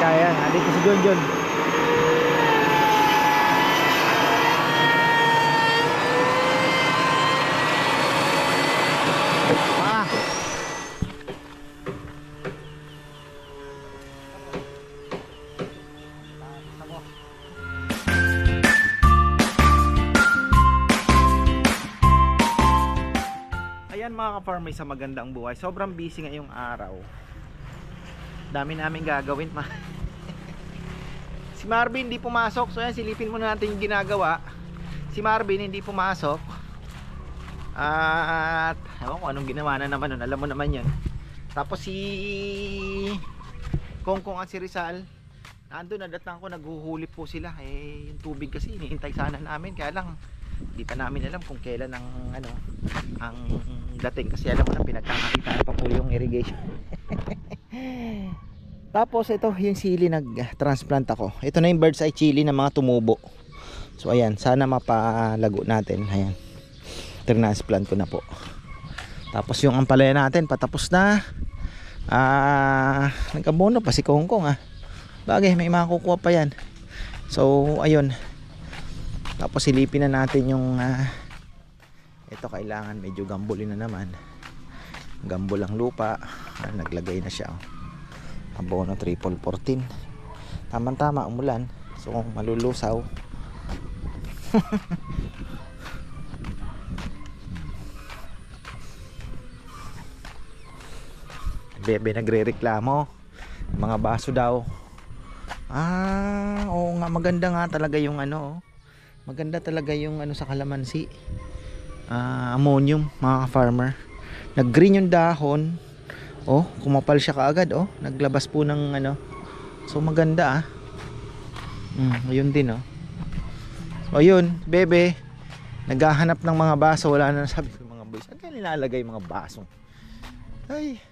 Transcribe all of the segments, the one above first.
Kaya, andito si Junjun. Ayan mga ka-farmer, sa magandang buhay. Sobrang busy ngayong araw. Dami namin gagawin Si Marvin hindi pumasok. So yan, silipin muna natin yung ginagawa. Si Marvin hindi pumasok. At ewan ko anong ginawa na naman nun. Alam mo naman yun. Tapos si Kongkong at si Rizal, nandun, nadatang ko, naghuhuli po sila. Eh yung tubig kasi hinihintay sana namin. Kaya lang hindi pa namin alam kung kailan ang dating, kasi alam mo na pinagkakakitaan pa po yung irrigation. Tapos ito yung sili, nag-transplant ako. Ito na yung bird's eye chili na mga tumubo. So ayan, sana mapalago natin. Ayan, transplant ko na po. Tapos yung ampalaya natin patapos na. Nagkabono pa si Kongkong Bagay, may makukuha pa yan. So ayun. Tapos silipin na natin yung ito, kailangan medyo gambulin na naman. Gambol ang lupa. Naglagay na siya. Abono 3-14. Tama-tama umulan. So malulusaw. Bebe nagre-reklamo. Mga baso daw. Oo nga, maganda nga talaga yung maganda talaga yung sa kalamansi. Ammonium mga farmer. Nag-green yung dahon. Kumapal siya kaagad. Naglabas po ng So maganda ayun din So ayun, bebe naghahanap ng mga baso. Wala na, sabi ko mga boys, saan kaya nilalagay mga baso? Ay,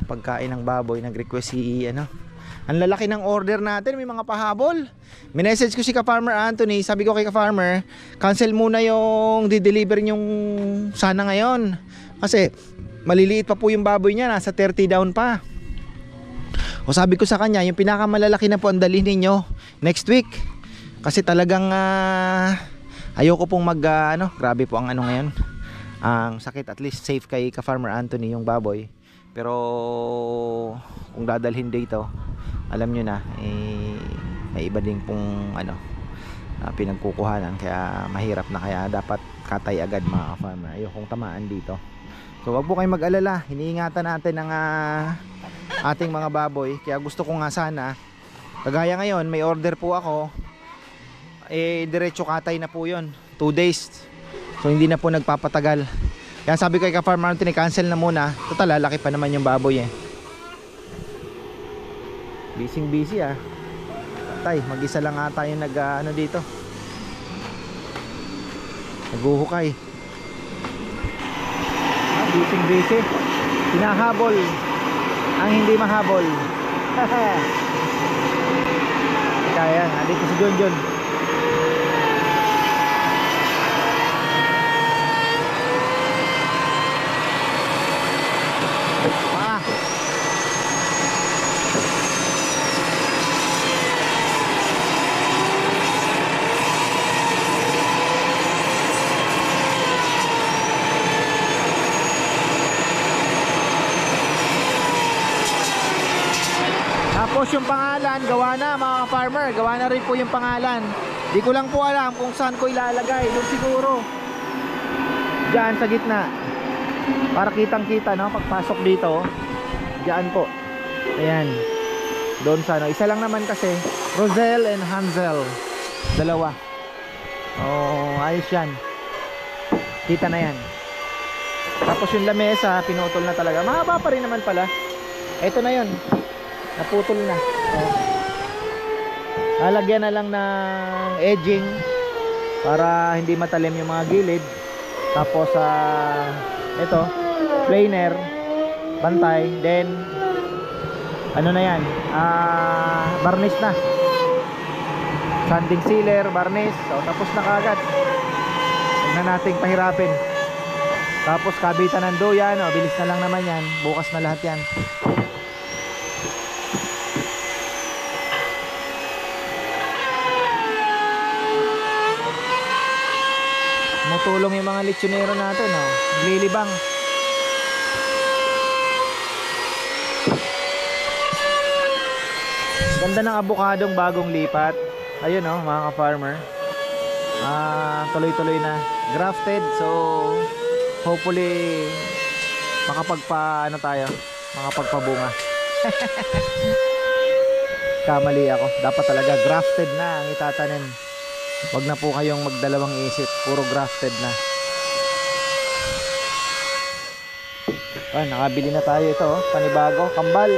pagkain ng baboy. Nag-request si ang lalaki ng order natin, may mga pahabol. Minessage ko si ka-farmer Anthony. Sabi ko kay ka-farmer, cancel muna yung di-deliver yung sana ngayon, kasi maliliit pa po yung baboy niya, nasa 30 down pa. O sabi ko sa kanya, yung pinakamalalaki na po ang dalhin ninyo next week. Kasi talagang ayoko pong grabe po ang ngayon, ang sakit. At least safe kay ka-farmer Anthony yung baboy. Pero kung dadalhin dito, alam nyo na, may iba din pong pinagkukuhanan, kaya mahirap na. Kaya dapat katay agad mga farmer. Ayokong tamaan dito. So wag po kayong mag-alala, iniingatan natin ang ating mga baboy. Kaya gusto ko nga sana, kagaya ngayon may order po ako, diretso katay na po yun, 2 days. So hindi na po nagpapatagal. Kaya sabi ko kay ka-farmer Anthony, cancel na muna. Total, lalaki pa naman yung baboy Busy Tay, mag-isa lang ata yung dito. Naghuhukay. Busy. Hinahabol ang hindi mahabol. Kaya, andito si Junjun. Tapos yung pangalan, gawa na mga farmer. Gawa na rin po yung pangalan. Di ko lang po alam kung saan ko ilalagay. Doon siguro, diyan sa gitna, para kitang kita pagpasok dito. Diyan po. Ayan. Doon sa isa lang naman kasi, Rosel and Hansel, dalawa. Ayos yan. Kita na yan. Tapos yung lamesa, pinutol na talaga. Mahaba pa rin naman pala. Ito na yun, naputol na. Lalagyan na lang ng edging para hindi matalim yung mga gilid. Tapos ito, planer, bantay. Then ano na yan, varnish na, sanding sealer, varnish. So tapos na kaagad. Huwag na nating pahirapin. Tapos kabitan ng duyan, oh, bilis na lang naman yan. Bukas na lahat yan. Tumutulong yung mga lechonero natin, oh. Naglilibang. Ganda ng abukadong bagong lipat. Ayun, oh, mga ka-farmer. Tuloy-tuloy na. Grafted, so hopefully makapagpabunga. Kamali ako. Dapat talaga grafted na ang itatanim. Wag na po kayong magdalawang isip. Puro grafted na. Nakabili na tayo ito, oh. Panibago, kambal.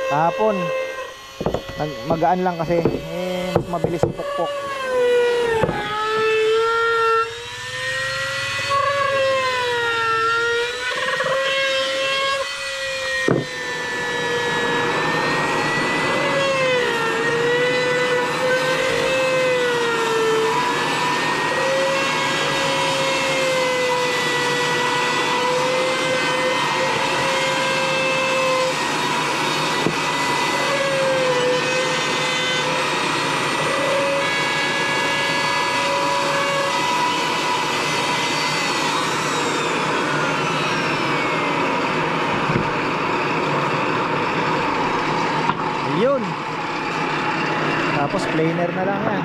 Kahapon magaan lang kasi mas mabilis yung pukpok. Yun. Tapos planer na lang yan.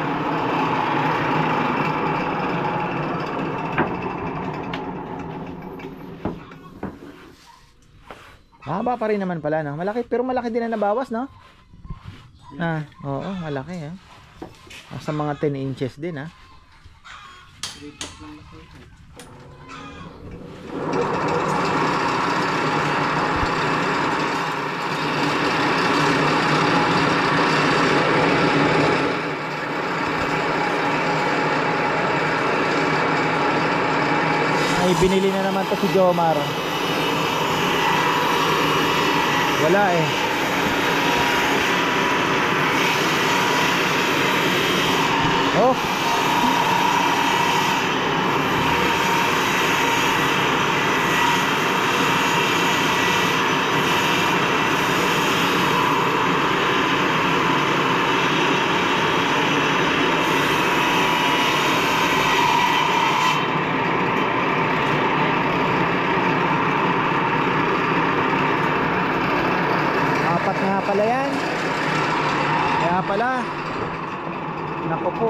Haba pa rin naman pala, no? Malaki, pero malaki din na nabawas, no? Oo, malaki, ha? Sa mga 10 inches din, ha? Ay, binili na naman to si Jomar. Wala eh. Oh. Apat nga pala yan. Kaya pala. Naku po.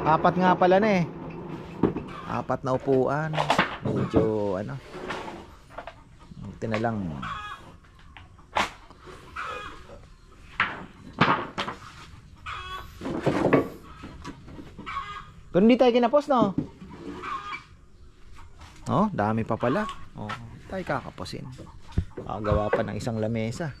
Apat nga pala na eh. Apat na upuan. Medyo ano. Buti na lang. Kung hindi tayo kinapos, no? Oh, dami pa pala. Oh, tayo kakapusin. Gawa pa ng isang lamesa.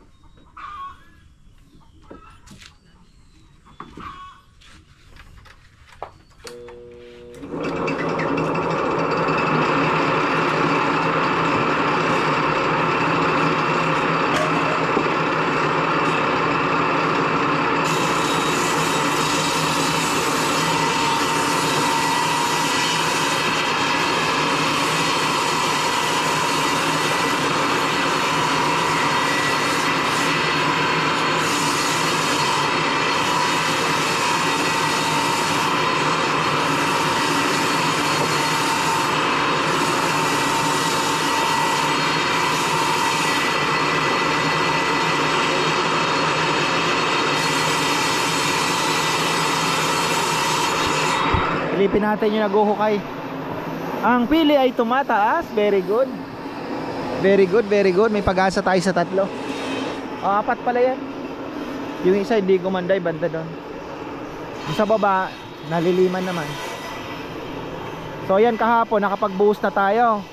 Silipin natin yung naguhukay. Ang pili ay tumataas. Very good. Very good, very good. May pag-asa tayo sa tatlo. Apat pala yan. Yung isa hindi gumanday, banda doon. Yung sa baba, naliliman naman. So yan, kahapon nakapagbuhos na tayo.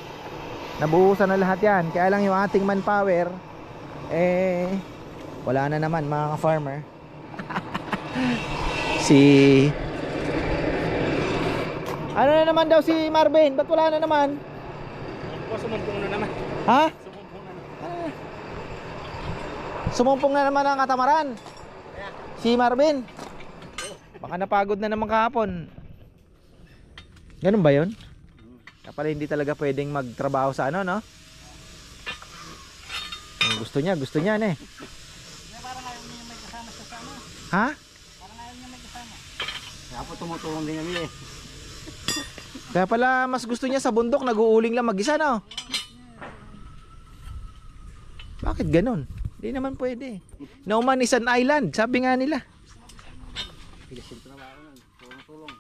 Nabuhusan na lahat yan. Kaya lang yung ating manpower wala na naman, mga ka-farmer. Ano na naman daw si Marvin? Ba't wala na naman? Sumumpong na naman. Ha? Sumumpong na naman. Sumumpong na naman ang katamaran. Si Marvin. Baka napagod na naman kahapon. Ganun ba yun? Kaya pala hindi talaga pwedeng magtrabaho sa ano, no? Gusto niya eh. Parang ayaw niya may kasama sa ano. Ha? Parang ayaw niya may kasama. Kaya po tumutulong din kami eh. Kaya pala mas gusto niya sa bundok, nag-uuling lang mag-isa, no? Bakit ganun? Hindi naman pwede. No man is an island, sabi nga nila. Pilisin ko na ba ako nun. Tulong-tulong.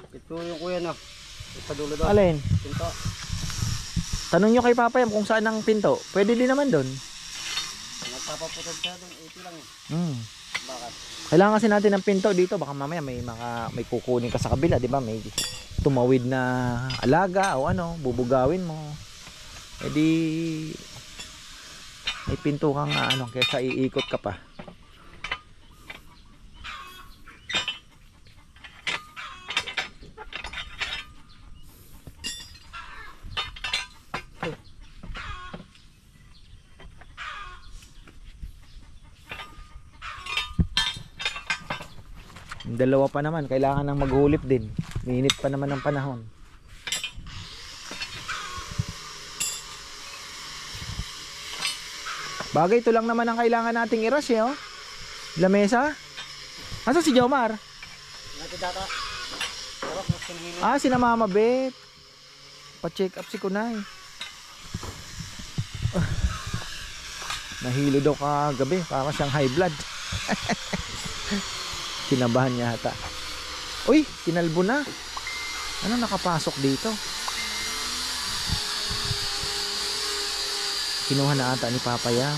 Ito yung kuya no. Sa dulo doon. Alin? Pinto. Tanong nyo kay Papa Yam kung saan ang pinto. Pwede din naman doon. Nagpapaputod siya doon. 80 lang eh. Bakit? Kailangan kasi natin ng pinto dito. Baka mamaya may kukunin ka sa kabila, di ba? May tumawid na alaga o ano, bubugawin mo. E di may pinto kang ano, kaysa iikot ka pa. Yung dalawa pa naman, kailangan nang maghulip din. Minit pa naman ang panahon. Bagay, ito lang naman ang kailangan nating iras eh, oh. Lamesa. Asa si Jomar? Natidata. Ah, si na Mama Bet. Pa-check up si Kunay. Nahilo daw kagabi, parang siyang high blood. Kinabahan niya ata. Uy, kinalbo na. Ano nakapasok dito? Kinuha na ata ni Papa Yam.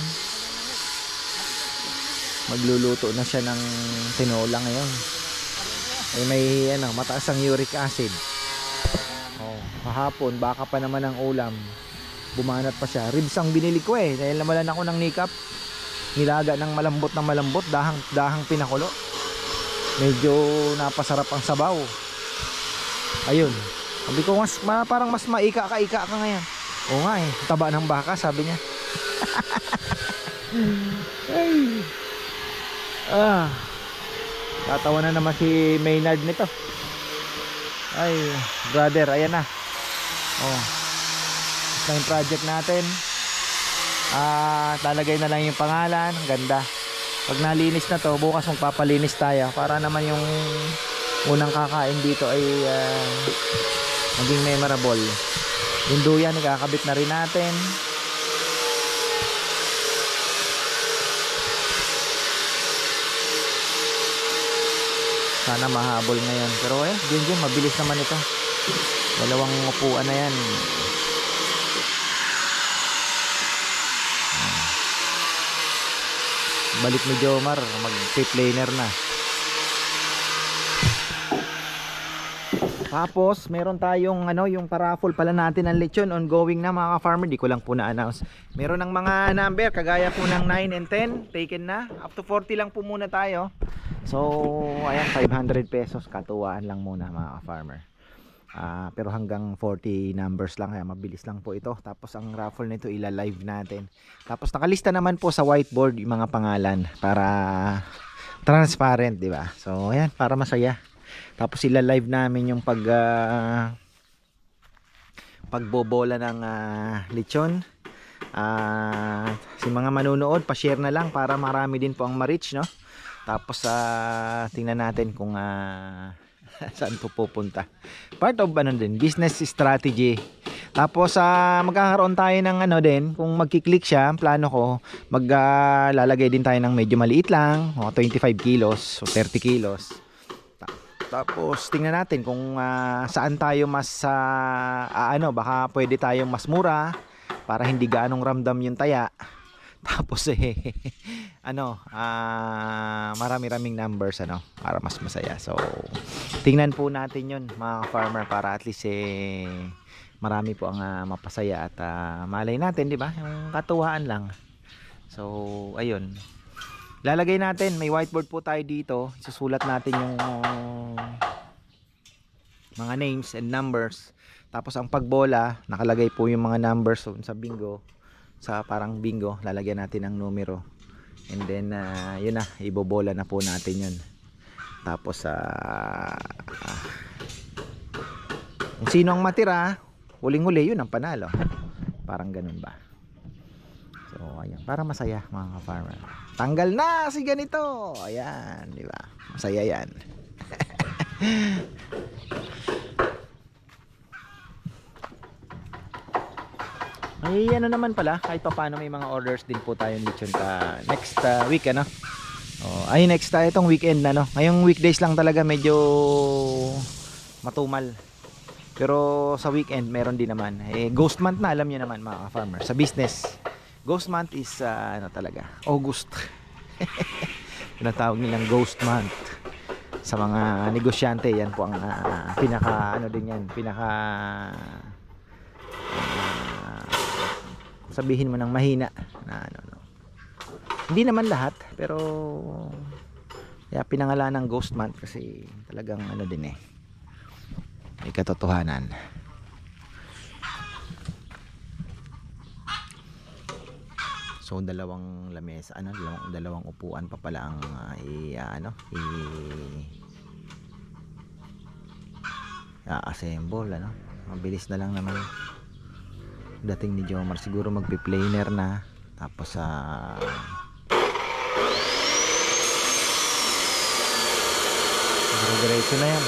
Magluluto na siya ng tinola ngayon. Eh may ano, mataas ang uric acid. Oh, kahapon baka pa naman ang ulam. Bumanat pa siya. Ribs ang binili ko eh. Dahil namalan ako ng nikap. Nilaga ng malambot na malambot. Dahang pinakulo. Medyo napasarap ang sabaw. Ayun. Sabi ko parang mas maika ka ngayon. Oo nga eh. Taba ng baka sabi niya. Ay. Tatawa na naman si Maynard nito. Ay, brother, ayan na. Oh. Ito yung project natin. Lalagay na lang yung pangalan. Ang ganda. Pag nalinis na to, bukas magpapalinis tayo para naman yung unang kakain dito ay maging memorable. Yung duyan, ikakabit na rin natin. Sana mahabol ngayon. Pero yun, mabilis naman ito. Dalawang upuan na yan. Balik ni Jomar, mag-planer na. Tapos, meron tayong yung paraffle pala natin ng lechon ongoing na mga ka-farmer. Di ko lang po na-announce. Meron ng mga number, kagaya po ng 9 and 10, taken na. Up to 40 lang po muna tayo. So, ayan, 500 pesos. Katuwaan lang muna mga ka-farmer. Pero hanggang 40 numbers lang, kaya mabilis lang po ito. Tapos ang raffle nito ila-live natin. Tapos nakalista naman po sa whiteboard yung mga pangalan para transparent, di ba? So ayan, para masaya. Tapos ila-live namin yung pagbobola ng lechon. Si mga manunood, pa-share na lang para marami din po ang ma-reach, no? Tapos tingnan natin kung saan po pupunta. Part of din, business strategy. Tapos magkakaroon tayo ng din, kung magki-click siya, ang plano ko, maglalagay din tayo ng medyo maliit lang, 25 kilos o 30 kilos. Tapos tingnan natin kung saan tayo mas baka pwede tayong mas mura para hindi gaanong ramdam yung taya. Tapos marami-raming numbers para mas masaya. So tingnan po natin yun mga farmer para at least marami po ang mapasaya at malay natin, di ba? Yung katuwaan lang. So ayun. Lalagay natin, may whiteboard po tayo dito. Isusulat natin yung mga names and numbers. Tapos ang pagbola, nakalagay po yung mga numbers sa bingo, sa parang bingo, lalagyan natin ng numero. And then yun na, ibobola na po natin yun. Tapos kung sino ang matira, huling-huli yun ang panalo. Parang ganun ba. So ayan, para masaya mga ka-farmer. Tanggal na si ganito. Ayan, di ba? Masaya yan. Ay ano naman pala, kahit pa paano may mga orders din po tayo lechon next week ano. Ay next itong weekend na no. Ngayong weekdays lang talaga medyo matumal. Pero sa weekend meron din naman. Ghost month na, alam niyo naman mga farmer sa business. Ghost month is ano talaga, August. Tinatawag nilang ghost month. Sa mga negosyante, yan po ang pinaka ano din yan, pinaka sabihin mo ng mahina na ano. Hindi naman lahat, pero kaya pinangalan ng ghost month kasi talagang ano din may katotohanan. So dalawang lamesa, dalawang upuan pa pala ang assemble ano. Mabilis na lang naman dating ni Jomar, siguro magpi-planer na tapos diretso na yan.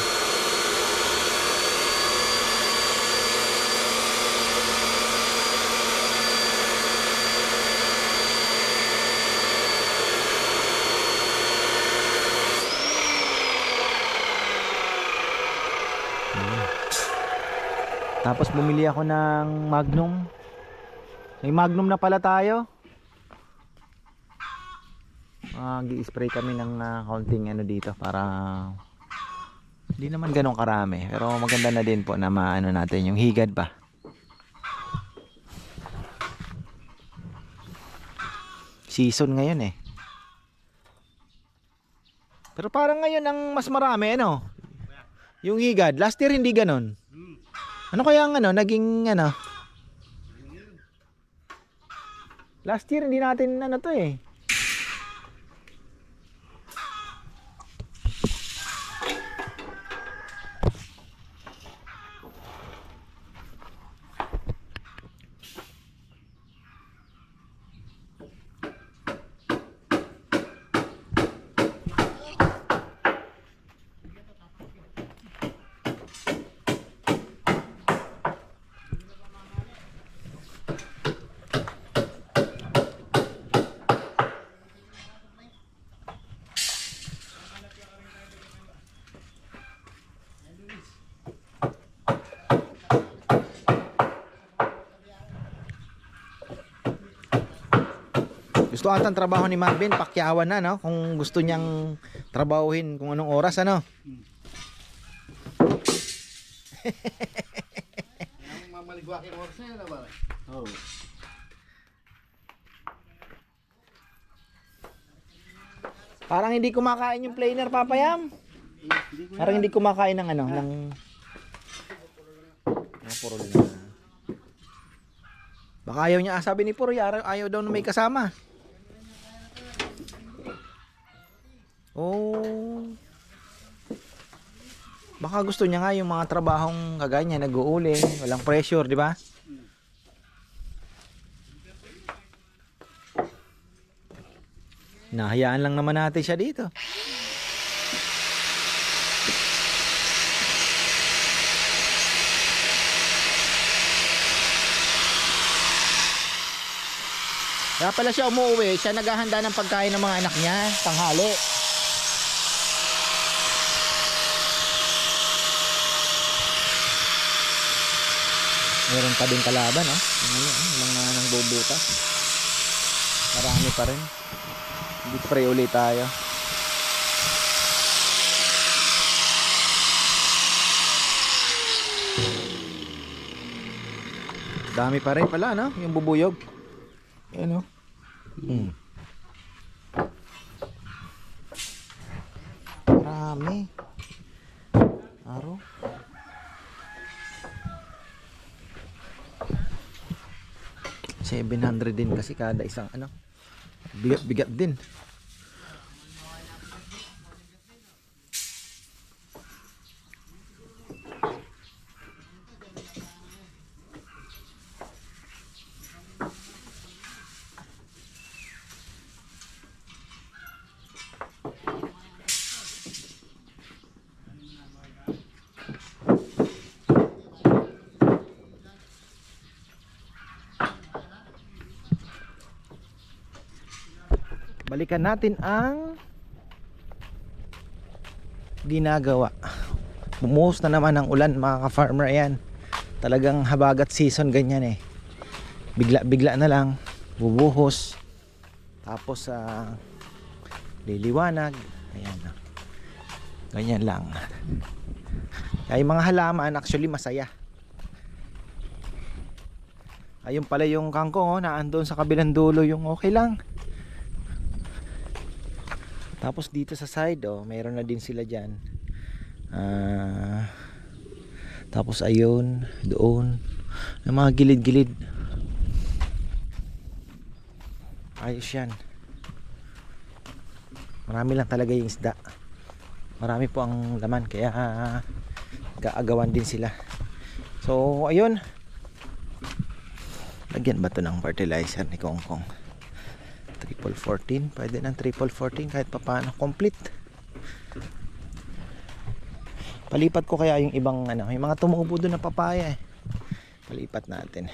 Tapos bumili ako ng Magnum. May Magnum na pala tayo. Gi-spray kami ng kaunting ano dito para hindi naman ganun karami, pero maganda na din po na maano natin yung higad ba. Season ngayon Pero parang ngayon ang mas marami ano. Yung higad, last year hindi ganun. Ano kaya ang naging last year hindi natin to Gusto atang trabaho ni Marvin, pakyawan na no, kung gusto niyang trabahuhin kung anong oras ano. Mamaligwak yung oras na ba? Oo. Parang hindi kumakain yung planer, Papa Yam. Parang hindi kumakain ng puro na. Baka ayaw niya, sabi ni Puro, ayaw daw na may kasama. Oh. Baka gusto niya nga yung mga trabahong kagaya niya, nag-uuling, walang pressure, di ba? Nahayaan lang naman natin siya dito. Kaya pala siya umuwi, siya naghahanda ng pagkain ng mga anak niya, tanghali. Meron pa din kalaban, mga nangbubutas. Marami pa rin. Spray ulit tayo. Dami pa rin pala, no? Yung bubuyog. Ayan, no? Marami. Aro. 700 din kasi kada isang ano. Bigat din. Balikan natin ang ginagawa. Bumuhos na naman ang ulan mga ka-farmer. Ayan, talagang habagat season ganyan eh. Bigla na lang bubuhos, tapos liliwanag. Ayan, ganyan lang. Kaya yung mga halaman actually masaya. Ayun pala yung kangkong, naandun sa kabilang dulo yung okay lang. Tapos dito sa side, mayroon na din sila dyan. Tapos ayun, doon, ng mga gilid-gilid. Ayos yan. Marami lang talaga yung isda. Marami po ang laman, kaya gaagawan din sila. So ayun, lagyan ba ito ng fertilizer ni Kongkong? 14, pwede ng 14 kahit papaano complete. Palipat ko kaya yung ibang ano, yung mga tumubo doon na papaya eh. Palipat natin.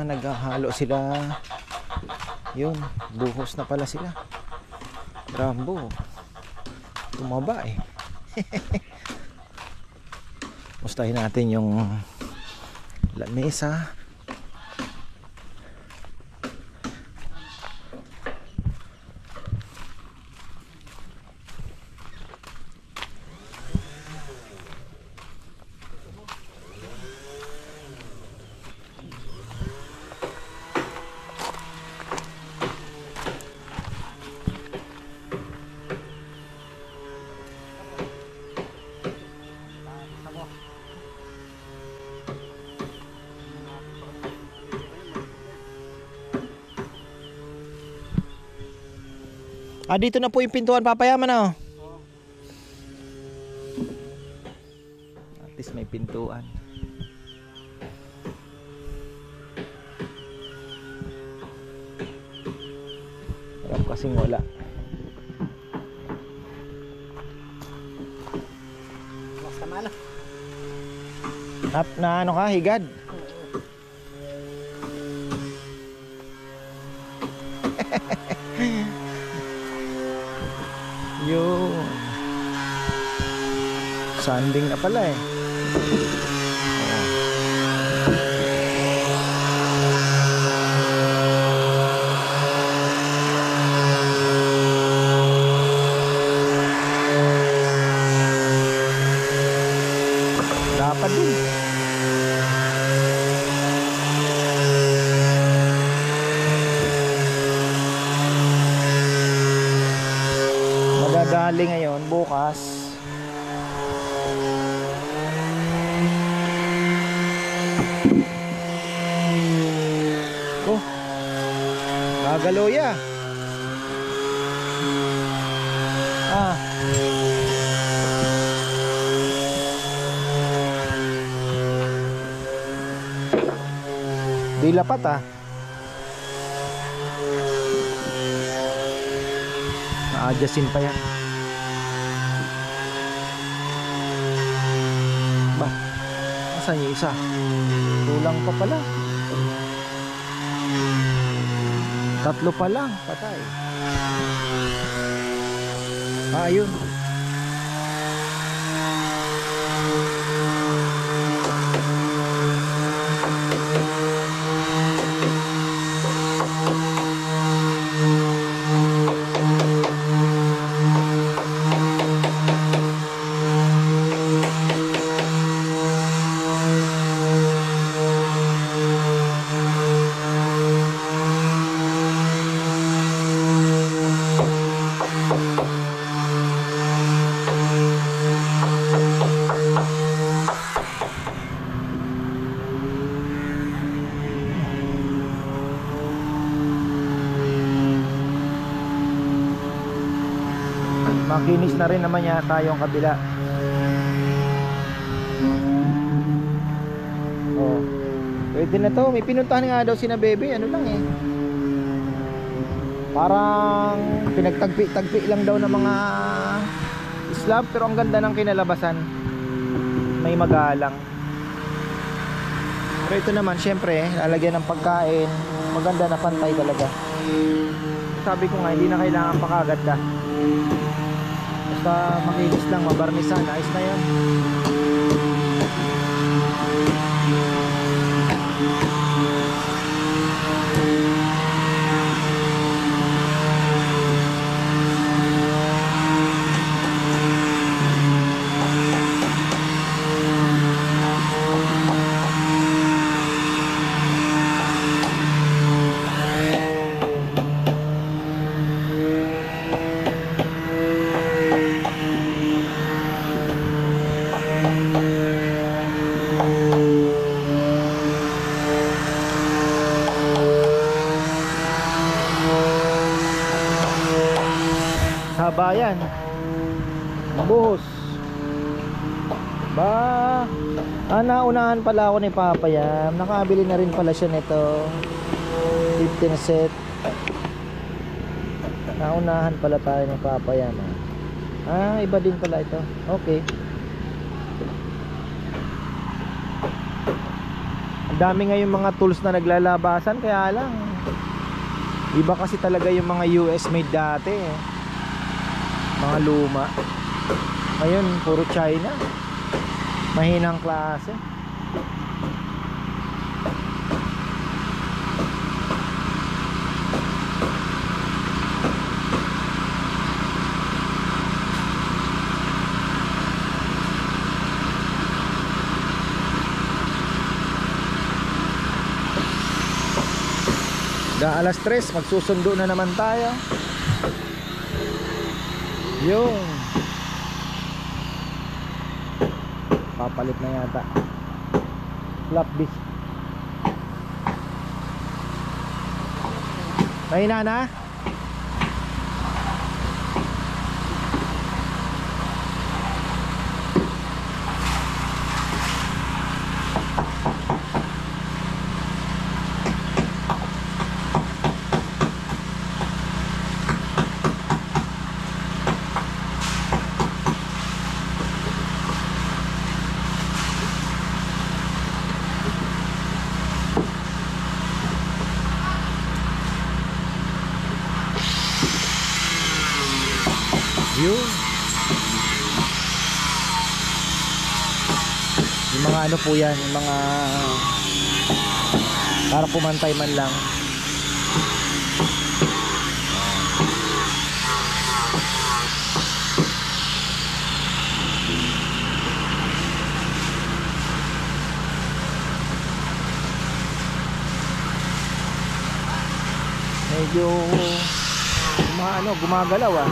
Naghahalo sila. Yun, buhos na pala sila. Rambo, tumaba eh. Mustahin natin yung lamesa. Dito na po yung pintuan, papayaman na. At least may pintuan. Harap kasing wala. Na ano ka, higad? Yun. Sanding na pala eh. Dapat din. Madadali ngayon, bukas. Oh, gagaloya. Di lapat na-adjustin pa yan. Ba, asan yung isa? Kulang pa pala. 3 pa lang, patay. Ayun. makinis na rin naman yata yung kabila. Oh, pwede na to. May pinuntahan nga daw sina Bebe. Ano lang eh, parang pinagtagpi-tagpi lang daw ng mga slab, pero ang ganda ng kinalabasan. May magalang. Pero ito naman syempre lalagyan ng pagkain. Maganda na pantay talaga. Sabi ko nga, hindi na kailangan pakaganda. Basta makinis lang, mabarnisan, ayos na yan. Bayan buhos ba, naunahan pala ako ni Papa Yam. Nakabili na rin pala siya nito 15 set. Naunahan pala tayo ni Papa Yam. Iba din pala ito. Okay, ang dami ngayon mga tools na naglalabasan, kaya lang iba kasi talaga yung mga US made dati eh. Mga luma. Ngayon puro China. Mahinang klase. Alas 3 magsusundo na naman tayo. Yung papalit na yata flap disc. Mahina na. Yung mga ano po yan, yung mga para pumantay man lang. Medyo gumagalaw ah.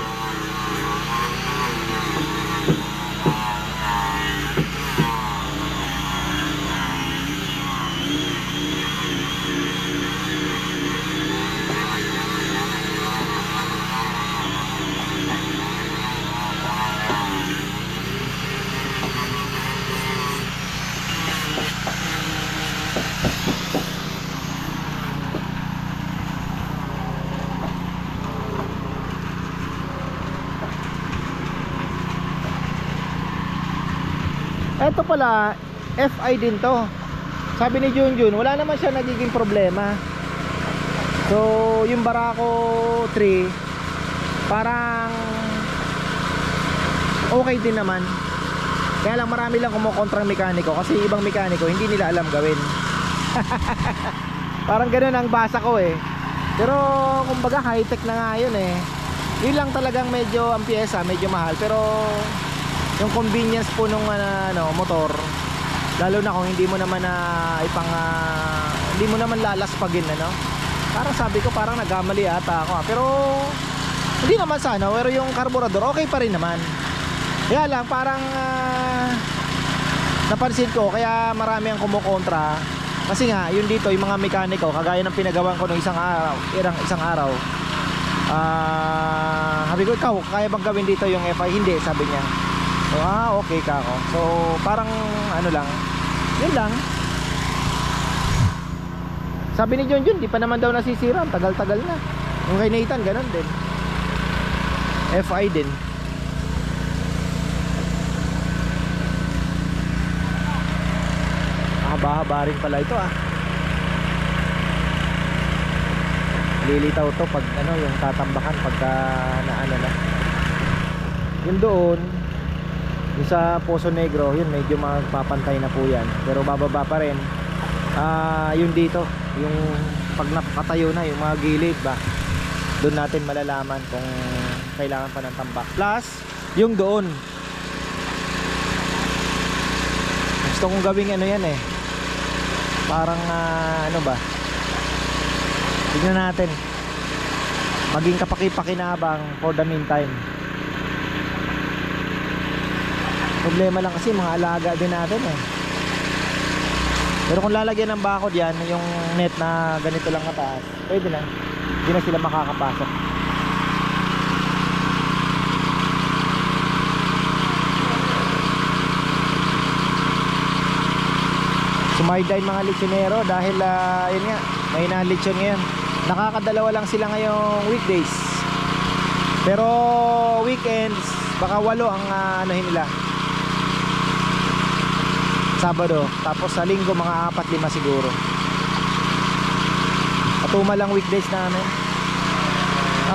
Ito pala, FI din to. Sabi ni Junjun, wala naman siya nagiging problema. So, yung Barako 3 parang okay din naman. Kaya lang marami lang kumukontrang mekaniko, kasi ibang mekaniko hindi nila alam gawin. Parang ganun ang basa ko eh. Pero kumbaga high-tech na nga yun eh. Yun lang talagang medyo ang pyesa, medyo mahal. Pero yung convenience po nung motor, lalo na kung hindi mo naman hindi mo naman lalaspagin parang sabi ko parang nagkamali ata ako pero hindi naman sana. Pero yung carburetor okay pa rin naman. Kaya lang parang napansin ko kaya marami ang kumukontra, kasi nga yun dito yung mga mekaniko, kagaya ng pinagawan ko ng isang araw Sabi ko, ikaw, kaya bang gawin dito yung FI? Hindi, sabi niya. So, okay ka ako. So, parang ano lang, yun lang. Sabi ni John, di pa naman daw nasisira. Tagal-tagal na. Yung kay Nathan, ganun din. FI din. Haba-haba rin pala ito lilitaw to pag ano yung tatambakan pagka na ano na. Yun doon yung sa Poso Negro, yun medyo magpapantay na po yan. Pero bababa pa rin. Yun dito, yung pag nakatayo na yung mga gilid ba, doon natin malalaman kung kailangan pa ng tambak. Plus yung doon, gusto kong gawing ano yan parang ano ba, tignan natin, maging kapaki-pakinabang for the meantime. Problema lang kasi mga alaga din natin pero kung lalagyan ng bakod yan, yung net na ganito lang kataas, pwede na, hindi na sila makakapasok. Sumayday mga lechonero dahil yun nga, may na-lechon ngayon. Nakakadalawa lang sila ngayong weekdays. Pero weekends, baka 8 ang anuhin nila. Sabado, tapos sa linggo mga 4-5 siguro. Patuma lang weekdays namin.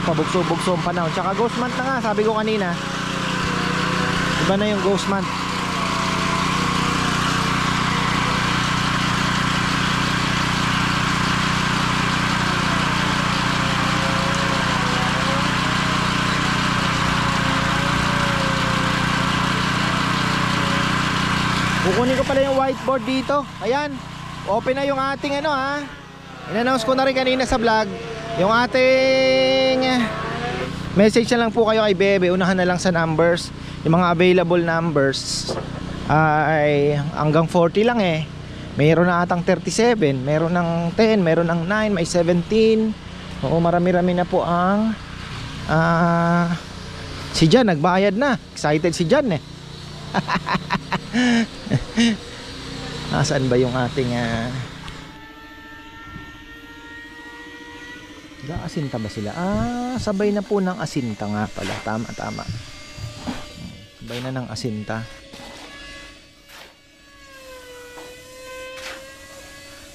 Pabugso-bugso ang panahon. Tsaka ghost month na nga, sabi ko kanina. Iba na yung ghost month. Kukunin ko pala yung whiteboard dito. Ayan, open na yung ating ano in-announce ko na rin kanina sa vlog. Yung ating message na lang po kayo kay Bebe. Unahan na lang sa numbers. Yung mga available numbers ay hanggang 40 lang Mayroon na atang 37, meron ng 10, meron ng 9, may 17. Oo, marami-rami na po ang si Jan, nagbayad na. Excited si Jan Nasaan ba yung ating asinta ba sila? Sabay na po ng asinta nga pala. Tama. Sabay na ng asinta.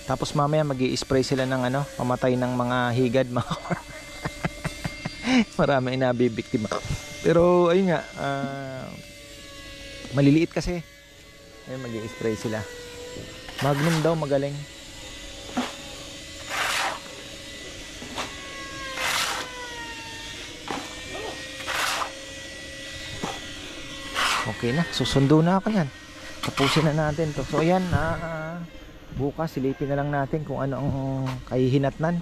Tapos mamaya mag-i-spray sila ng pamatay ng mga higad mga marami na nabibiktima. Pero ayun nga, maliliit kasi. Ayun, mag-i-spray sila. Magnum daw magaling. Okay na, susundo na ako yan. Tapusin na natin to. So ayan, bukas silipin na lang natin kung ano ang kahihinatnan.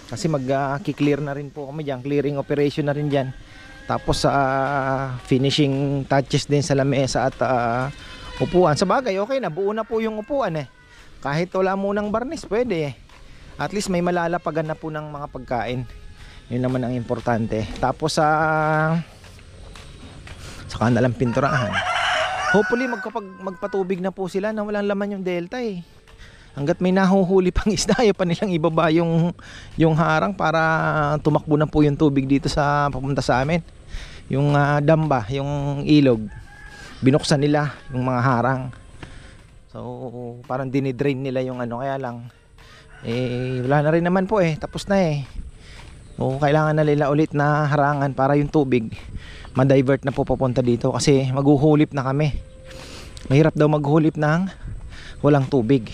Kasi mag-clear na rin po kami dyan. Clearing operation na rin dyan. Tapos finishing touches din sa lamesa at upuan. Sa bagay, okay na, buo na po yung upuan Kahit wala munang barnis, pwede At least may malalapagan na po ng mga pagkain. Yun naman ang importante. Tapos saka na lang pinturahan. Hopefully magpatubig na po sila na walang laman yung delta Hanggat may nahuhuli pang isda, ayaw pa nilang ibaba yung harang para tumakbo na po yung tubig dito sa papunta sa amin. Yung damba, yung ilog, binuksan nila yung mga harang. So parang dinidrain nila yung kaya lang wala na rin naman po tapos na o kailangan na nila ulit na harangan para yung tubig ma-divert na po papunta dito kasi maghuhulip na kami. Mahirap daw maghulip ng walang tubig.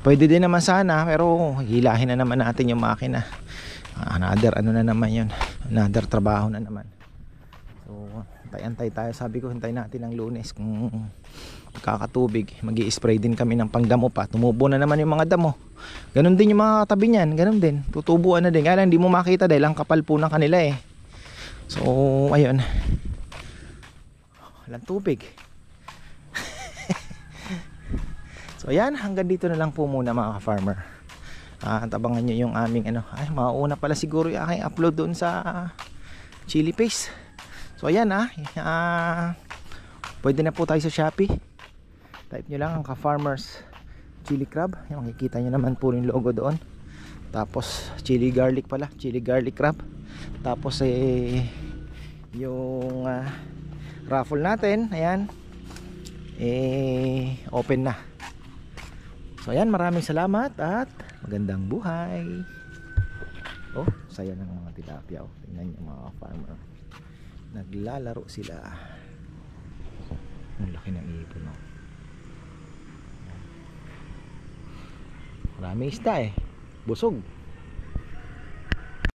Pwede din naman sana pero hilahin na naman natin yung makina. Another na naman yun, another trabaho na naman. So antay tayo, sabi ko hintay natin ng Lunes kung kakatubig. Mag-i-spray din kami ng pangdamo pa. Tumubo na naman yung mga damo. Ganon din yung mga tabi niyan, ganon din, tutubuan na din. Kaya lang hindi mo makita dahil ang kapal po ng kanila So ayun, walang tubig. So ayan, hanggang dito na lang po muna mga ka-farmer. At abangan nyo yung aming ano. Ay, mauuna pala siguro yung aking upload doon sa Chili Paste. So ayan pwede na po tayo sa Shopee. Type nyo lang ang Ka-Farmers Chili Crab. Yung makikita nyo naman po yung logo doon. Tapos chili garlic pala, chili garlic crab. Tapos yung raffle natin, ayan, open na. So ayan, maraming salamat at magandang buhay. Oh, saya ng mga tilapia. Oh, tingnan nyo mga farmer, naglalaro sila. Ang laki ng ipon, oh. Marami isda busog.